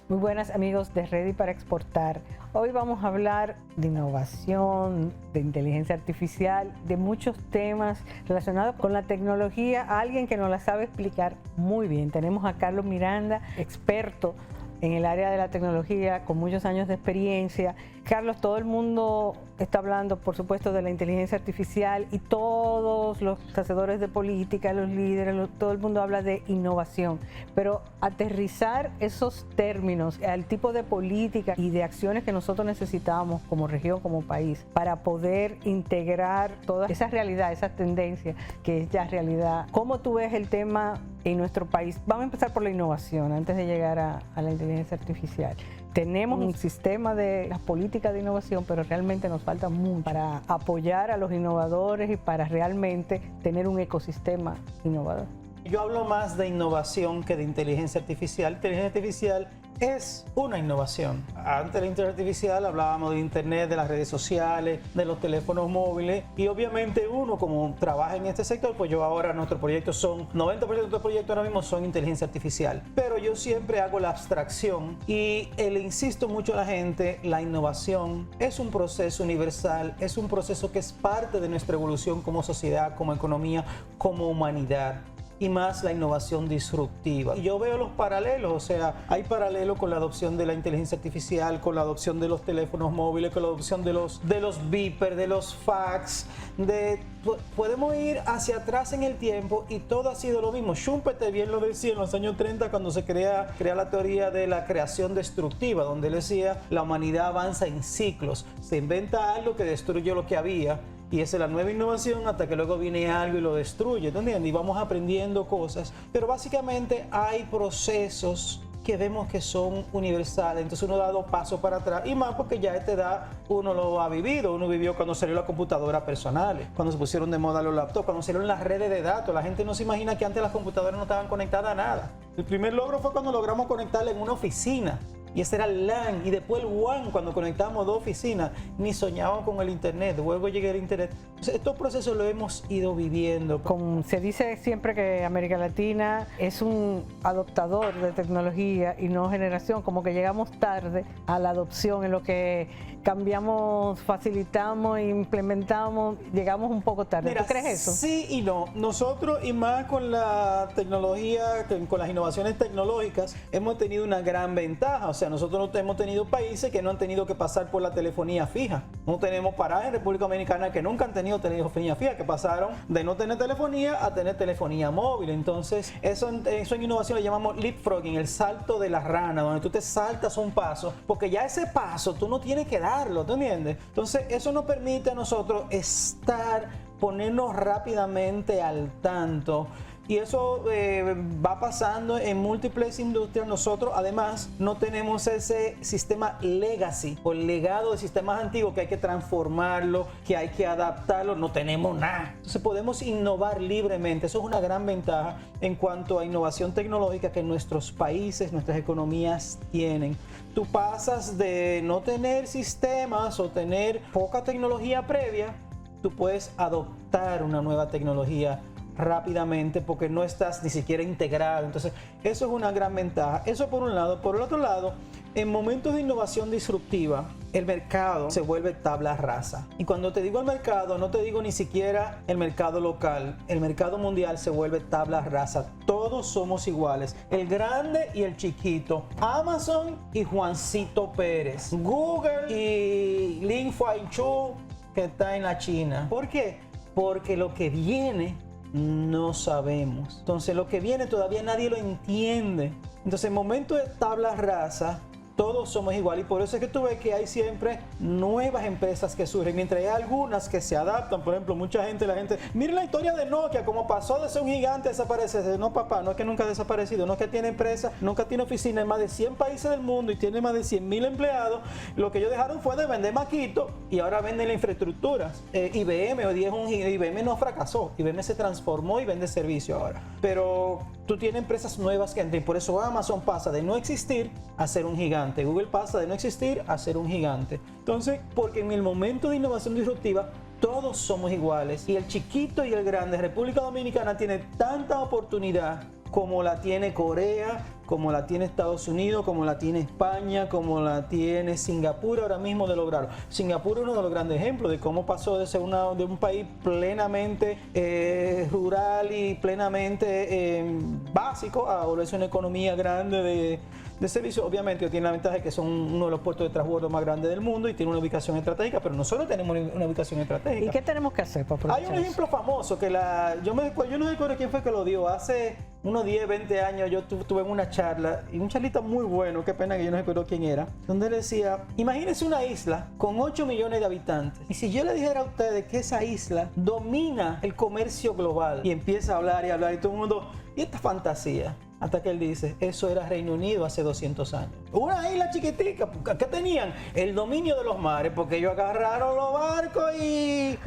Muy buenas amigos de Ready para Exportar. Hoy vamos a hablar de innovación, de inteligencia artificial, de muchos temas relacionados con la tecnología. Alguien que nos la sabe explicar muy bien. Tenemos a Carlos Miranda, experto en el área de la tecnología, con muchos años de experiencia. Carlos, todo el mundo está hablando, por supuesto, de la inteligencia artificial y todos los hacedores de política, los líderes, todo el mundo habla de innovación, pero aterrizar esos términos al tipo de política y de acciones que nosotros necesitamos como región, como país, para poder integrar toda esa realidad, esas tendencias que es ya realidad. ¿Cómo tú ves el tema en nuestro país? Vamos a empezar por la innovación antes de llegar a la inteligencia artificial. Tenemos un sistema de las políticas de innovación, pero realmente nos falta mucho para apoyar a los innovadores y para realmente tener un ecosistema innovador. Yo hablo más de innovación que de inteligencia artificial. Inteligencia artificial es una innovación. Antes de la inteligencia artificial hablábamos de internet, de las redes sociales, de los teléfonos móviles, y obviamente uno como trabaja en este sector, pues yo ahora nuestros proyectos son, 90% de nuestros proyectos ahora mismo son inteligencia artificial, pero yo siempre hago la abstracción y le insisto mucho a la gente, la innovación es un proceso universal, es un proceso que es parte de nuestra evolución como sociedad, como economía, como humanidad. Y más la innovación disruptiva. Y yo veo los paralelos, o sea, hay paralelos con la adopción de la inteligencia artificial, con la adopción de los teléfonos móviles, con la adopción de los beepers, de los fax, podemos ir hacia atrás en el tiempo y todo ha sido lo mismo. Schumpeter bien lo decía en los años 30 cuando se crea la teoría de la creación destructiva, donde él decía la humanidad avanza en ciclos, se inventa algo que destruye lo que había. Y esa es la nueva innovación hasta que luego viene algo y lo destruye, ¿entiendes? Y vamos aprendiendo cosas. Pero básicamente hay procesos que vemos que son universales. Entonces uno ha dado paso para atrás. Y más porque ya a esta edad uno lo ha vivido. Uno vivió cuando salió la computadora personales, cuando se pusieron de moda los laptops, cuando salieron las redes de datos. La gente no se imagina que antes las computadoras no estaban conectadas a nada. El primer logro fue cuando logramos conectarla en una oficina. Y ese era el LAN, y después el WAN, cuando conectamos dos oficinas, ni soñábamos con el internet, luego llegué al internet. Entonces, estos procesos los hemos ido viviendo. Como se dice siempre que América Latina es un adoptador de tecnología y no generación, como que llegamos tarde a la adopción, en lo que cambiamos, facilitamos, implementamos, llegamos un poco tarde. Mira, ¿tú crees eso? Sí y no. Nosotros, y más con la tecnología, con las innovaciones tecnológicas, hemos tenido una gran ventaja. O sea, nosotros hemos tenido países que no han tenido que pasar por la telefonía fija. No tenemos paradas en República Dominicana que nunca han tenido telefonía fija, que pasaron de no tener telefonía a tener telefonía móvil. Entonces, eso en innovación le llamamos leapfrogging, el salto de la rana, donde tú te saltas un paso, porque ya ese paso tú no tienes que darlo, ¿tú entiendes? Entonces, eso nos permite a nosotros ponernos rápidamente al tanto. Y eso va pasando en múltiples industrias. Nosotros, además, no tenemos ese sistema legacy o legado de sistemas antiguos que hay que transformarlo, que hay que adaptarlo. No tenemos nada. Entonces, podemos innovar libremente. Eso es una gran ventaja en cuanto a innovación tecnológica que nuestros países, nuestras economías tienen. Tú pasas de no tener sistemas o tener poca tecnología previa, tú puedes adoptar una nueva tecnología rápidamente porque no estás ni siquiera integrado. Entonces, eso es una gran ventaja. Eso por un lado. Por el otro lado, en momentos de innovación disruptiva, el mercado se vuelve tabla rasa. Y cuando te digo el mercado, no te digo ni siquiera el mercado local. El mercado mundial se vuelve tabla rasa. Todos somos iguales. El grande y el chiquito. Amazon y Juancito Pérez. Google y Lin Faichu, que está en la China. ¿Por qué? Porque lo que viene no sabemos. Entonces lo que viene todavía nadie lo entiende. Entonces en momentos de tabla rasa todos somos iguales y por eso es que tú ves que hay siempre nuevas empresas que surgen, mientras hay algunas que se adaptan. Por ejemplo, la gente, miren la historia de Nokia, como pasó de ser un gigante a desaparecer. No, papá, no es que nunca ha desaparecido, no es que tiene empresa, nunca tiene oficina en más de 100 países del mundo y tiene más de 100,000 empleados. Lo que ellos dejaron fue de vender maquito y ahora venden la infraestructura. IBM no fracasó, IBM se transformó y vende servicio ahora. Pero tú tienes empresas nuevas que entran, por eso Amazon pasa de no existir a ser un gigante. Google pasa de no existir a ser un gigante. Entonces, porque en el momento de innovación disruptiva, todos somos iguales. Y el chiquito y el grande, República Dominicana tiene tanta oportunidad como la tiene Corea, como la tiene Estados Unidos, como la tiene España, como la tiene Singapur ahora mismo de lograrlo. Singapur es uno de los grandes ejemplos de cómo pasó de ser de un país plenamente rural y plenamente básico a volverse una economía grande de servicio. Obviamente tiene la ventaja de que son uno de los puertos de transbordo más grandes del mundo y tiene una ubicación estratégica, pero nosotros tenemos una ubicación estratégica. ¿Y qué tenemos que hacer para aprovechar? Hay un ejemplo famoso que yo no recuerdo quién fue que lo dio. Hace unos 10, 20 años yo tuve una charla, y un charlita muy bueno, qué pena que yo no recuerdo quién era, donde él decía, imagínense una isla con 8 millones de habitantes. Y si yo le dijera a ustedes que esa isla domina el comercio global, y empieza a hablar y todo el mundo, y esta fantasía. Hasta que él dice, eso era Reino Unido hace 200 años. Una isla chiquitica, ¿qué tenían? El dominio de los mares, porque ellos agarraron los barcos en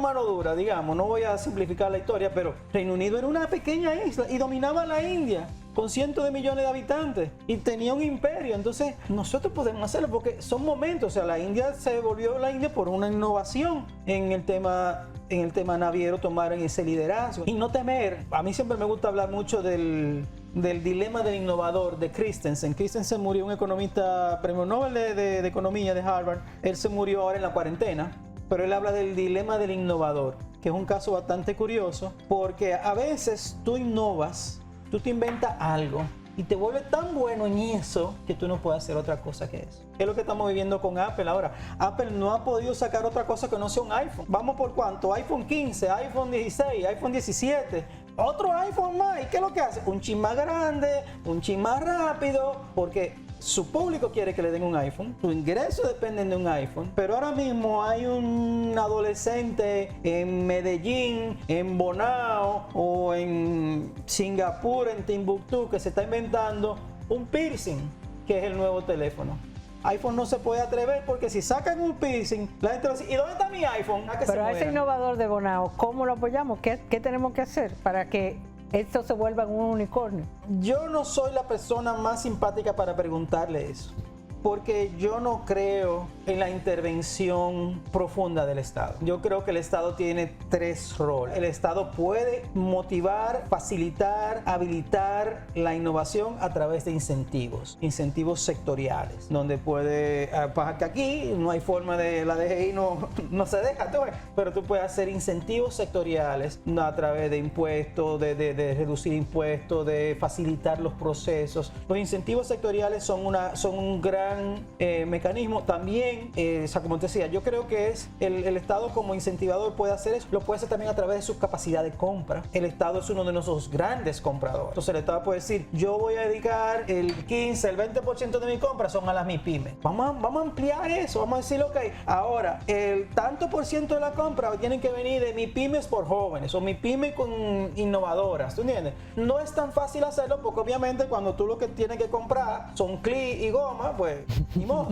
mano dura, digamos. No voy a simplificar la historia, pero Reino Unido era una pequeña isla y dominaba la India con cientos de millones de habitantes y tenía un imperio. Entonces nosotros podemos hacerlo porque son momentos. O sea, la India se volvió la India por una innovación en el tema naviero, tomaron ese liderazgo y no temer. A mí siempre me gusta hablar mucho del dilema del innovador de Christensen. Christensen murió, un economista, premio Nobel de Economía de Harvard. Él se murió ahora en la cuarentena, pero él habla del dilema del innovador, que es un caso bastante curioso, porque a veces tú innovas, tú te inventas algo y te vuelves tan bueno en eso que tú no puedes hacer otra cosa que eso. Es lo que estamos viviendo con Apple ahora. Apple no ha podido sacar otra cosa que no sea un iPhone. Vamos por cuánto, iPhone 15, iPhone 16, iPhone 17, otro iPhone más. ¿Y qué es lo que hace? Un chin más grande, un chin más rápido, porque su público quiere que le den un iPhone, sus ingresos dependen de un iPhone, pero ahora mismo hay un adolescente en Medellín, en Bonao o en Singapur, en Timbuktu, que se está inventando un piercing, que es el nuevo teléfono. iPhone no se puede atrever porque si sacan un piercing, la gente va a decir, ¿y dónde está mi iPhone? Pero a ese innovador de Bonao, ¿cómo lo apoyamos? ¿Qué tenemos que hacer para que esto se vuelva un unicornio? Yo no soy la persona más simpática para preguntarle eso, porque yo no creo en la intervención profunda del Estado. Yo creo que el Estado tiene 3 roles. El Estado puede motivar, facilitar, habilitar la innovación a través de incentivos sectoriales, donde puede, que aquí no hay forma de, la DGI no se deja, pero tú puedes hacer incentivos sectoriales a través de impuestos, de reducir impuestos, de facilitar los procesos. Los incentivos sectoriales son un gran mecanismo. También, como te decía, yo creo que es el Estado como incentivador puede hacer eso, lo puede hacer también a través de su capacidad de compra. El Estado es uno de nuestros grandes compradores. Entonces el Estado puede decir, yo voy a dedicar el 15, el 20% de mi compra son a las MIPYME. Vamos a ampliar eso, vamos a decir, ok, ahora el tanto por ciento de la compra tienen que venir de MIPYMEs por jóvenes o MIPYME con innovadoras, ¿tú entiendes? No es tan fácil hacerlo porque obviamente cuando tú lo que tienes que comprar son clic y goma, pues ni modo.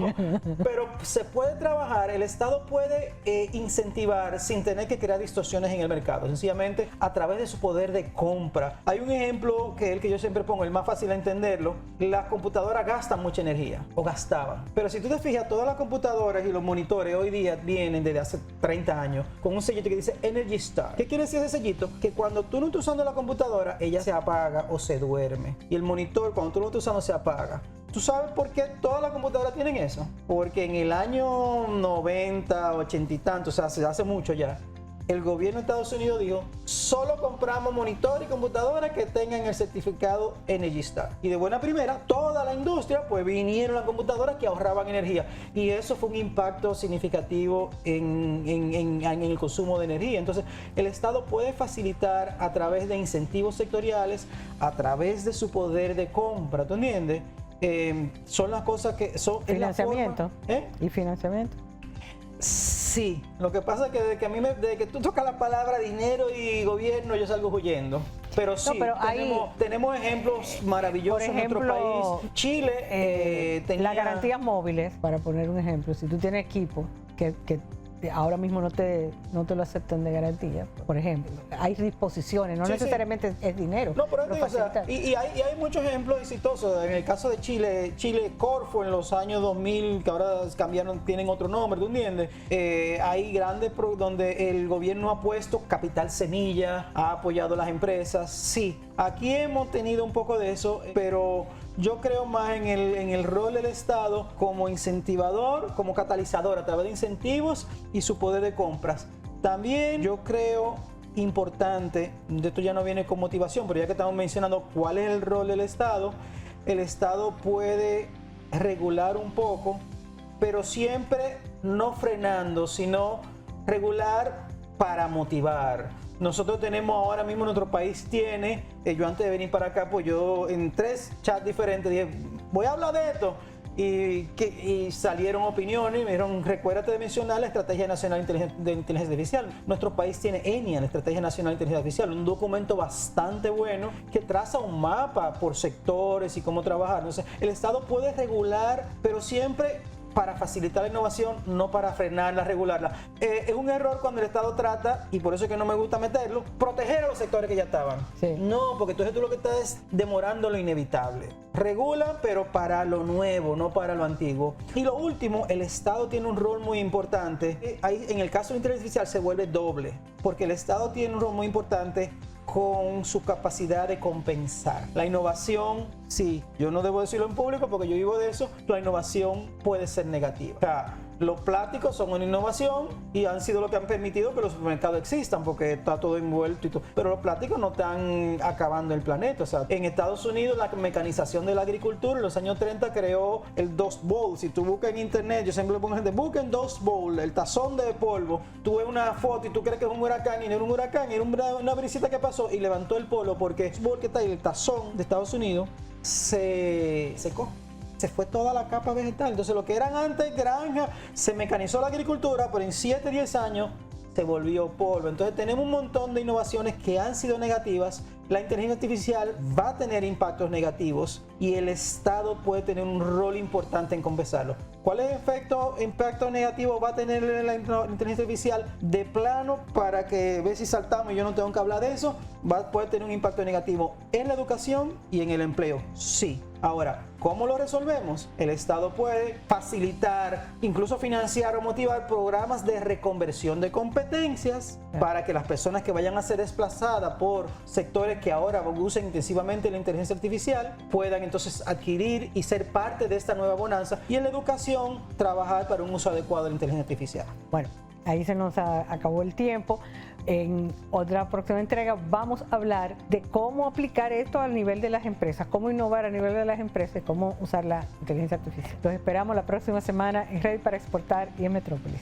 Pero se puede trabajar, el Estado puede incentivar sin tener que crear distorsiones en el mercado, sencillamente a través de su poder de compra. Hay un ejemplo que es el que yo siempre pongo, el más fácil de entenderlo. Las computadoras gastan mucha energía, o gastaban. Pero si tú te fijas, todas las computadoras y los monitores hoy día vienen desde hace 30 años con un sellito que dice Energy Star. ¿Qué quiere decir ese sellito? Que cuando tú no estás usando la computadora, ella se apaga o se duerme. Y el monitor, cuando tú no estás usando, se apaga. ¿Tú sabes por qué todas las computadoras tienen eso? Porque en el año 90, 80 y tanto, o sea, hace mucho ya, el gobierno de Estados Unidos dijo, solo compramos monitor y computadoras que tengan el certificado Energy Star. Y de buena primera, toda la industria, pues vinieron las computadoras que ahorraban energía. Y eso fue un impacto significativo en el consumo de energía. Entonces, el Estado puede facilitar a través de incentivos sectoriales, a través de su poder de compra, ¿tú entiendes? Son las cosas que son financiamiento. ¿Y financiamiento? Sí, lo que pasa es que desde que tú tocas la palabra dinero y gobierno, yo salgo huyendo. Pero sí, tenemos ejemplos maravillosos, por ejemplo, en nuestro país. Chile tenía las garantías móviles, para poner un ejemplo. Si tú tienes equipo que ahora mismo no te lo aceptan de garantía, por ejemplo. Hay disposiciones, no necesariamente es dinero. No, pero hay muchos ejemplos exitosos. En el caso de Chile Corfo en los años 2000, que ahora cambiaron, tienen otro nombre, ¿tú entiendes? Hay grandes donde el gobierno ha puesto capital semilla, ha apoyado a las empresas. Sí, aquí hemos tenido un poco de eso, pero Yo creo más en el rol del Estado como incentivador, como catalizador a través de incentivos y su poder de compras. También yo creo importante, de esto ya no viene con motivación, pero ya que estamos mencionando cuál es el rol del Estado, el Estado puede regular un poco, pero siempre no frenando, sino regular para motivar. Nosotros tenemos ahora mismo, nuestro país tiene, yo antes de venir para acá, pues yo en 3 chats diferentes dije, voy a hablar de esto. Y salieron opiniones y me dijeron, recuérdate de mencionar la Estrategia Nacional de Inteligencia Artificial. Nuestro país tiene ENIA, la Estrategia Nacional de Inteligencia Artificial, un documento bastante bueno que traza un mapa por sectores y cómo trabajar. Entonces, el Estado puede regular, pero siempre para facilitar la innovación, no para frenarla, regularla. Es un error cuando el Estado trata, y por eso es que no me gusta meterlo, proteger a los sectores que ya estaban. Sí. No, porque entonces tú lo que estás es demorando lo inevitable. Regula, pero para lo nuevo, no para lo antiguo. Y lo último, el Estado tiene un rol muy importante. Ahí, en el caso de la inteligencia artificial se vuelve doble, porque el Estado tiene un rol muy importante con su capacidad de compensar. La innovación, sí, yo no debo decirlo en público porque yo vivo de eso, la innovación puede ser negativa. O sea, los plásticos son una innovación y han sido lo que han permitido que los supermercados existan porque está todo envuelto y todo. Pero los plásticos no están acabando el planeta. O sea, en Estados Unidos la mecanización de la agricultura en los años 30 creó el Dust Bowl. Si tú buscas en internet, yo siempre le pongo a gente, busquen Dust Bowl, el tazón de polvo. Tú ves una foto y tú crees que es un huracán y no era un huracán, era una brisita que pasó y levantó el polvo porque el bowl que está ahí, el tazón de Estados Unidos, se secó. Se fue toda la capa vegetal. Entonces lo que eran antes granjas, se mecanizó la agricultura, pero en 7, 10 años se volvió polvo. Entonces tenemos un montón de innovaciones que han sido negativas. La inteligencia artificial va a tener impactos negativos y el Estado puede tener un rol importante en compensarlo. ¿Cuál es el impacto negativo va a tener la inteligencia artificial? De plano, para que ver si saltamos y yo no tengo que hablar de eso, puede tener un impacto negativo en la educación y en el empleo. Sí. Ahora, ¿cómo lo resolvemos? El Estado puede facilitar, incluso financiar o motivar programas de reconversión de competencias para que las personas que vayan a ser desplazadas por sectores que ahora usen intensivamente la inteligencia artificial puedan entonces adquirir y ser parte de esta nueva bonanza, y en la educación trabajar para un uso adecuado de la inteligencia artificial. Bueno, ahí se nos acabó el tiempo. En otra próxima entrega vamos a hablar de cómo aplicar esto al nivel de las empresas, cómo innovar a nivel de las empresas, cómo usar la inteligencia artificial. Los esperamos la próxima semana en Ready para Exportar y en Metrópolis.